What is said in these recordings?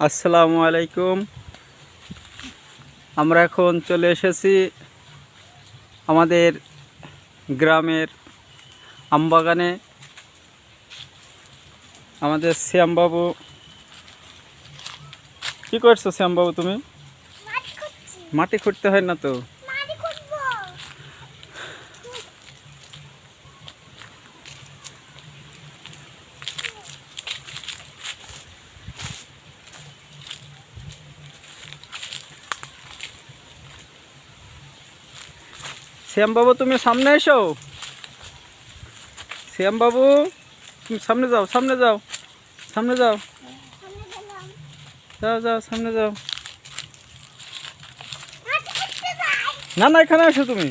আসসালামু আলাইকুম। আমরা এখন চলে এসেছি আমাদের গ্রামের আমবাগানে। আমাদের শ্যামবাবু, কি করছো শ্যামবাবু? তুমি মাটি খুঁড়তে হয় না তো? শ্যামবাবু তুমি সামনে এসো। শ্যামবাবু তুমি সামনে যাও, সামনে যাও, সামনে যাও, যাও যাও, সামনে যাও। না না, এখানে এসো তুমি।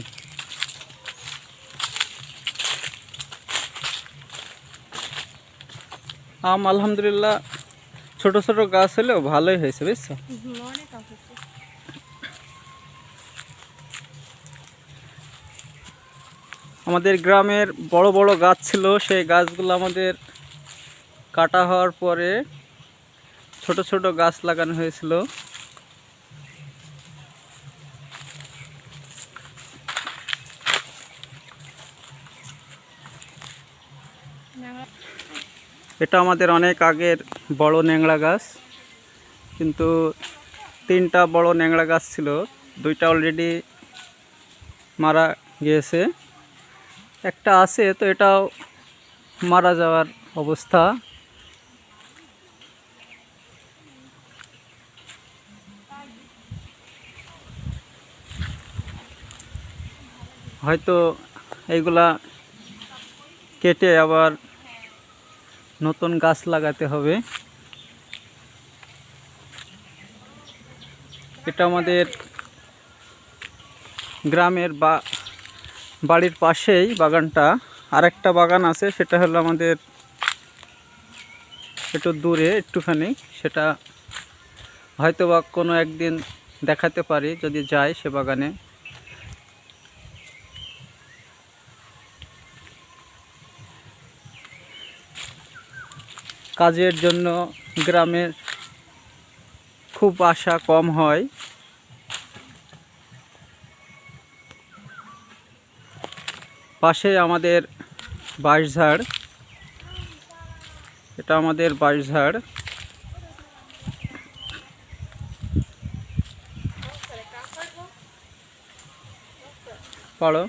আলহামদুলিল্লাহ ছোট ছোট গাছ হলেও ভালোই হয়েছে, বুঝছো? আমাদের গ্রামের বড় বড় গাছ ছিল, সেই গাছগুলো আমাদের কাটা হওয়ার পরে ছোট ছোট গাছ লাগানো হয়েছিল। এটা আমাদের অনেক আগের বড় ন্যাংড়া গাছ, কিন্তু 3টা বড় ন্যাংড়া গাছ ছিল, 2টা অলরেডি মারা গিয়েছে, একটা আছে, তো এটাও মারা যাওয়ার অবস্থা। হয়তো এইগুলা কেটে আবার নতুন গাছ লাগাতে হবে। এটা আমাদের গ্রামের বাড়ির পাশেই বাগানটা। আরেকটা বাগান আছে, সেটা হলো আমাদের একটু দূরে একটুখানি। সেটা হয়তো বা কোনো একদিন দেখাতে পারি যদি যাই সে বাগানে। কাজের জন্য গ্রামের খুব আশা কম হয়। পাশে আমাদের বাঁশঝাড়, এটা আমাদের বাঁশঝাড়। পাড়ো।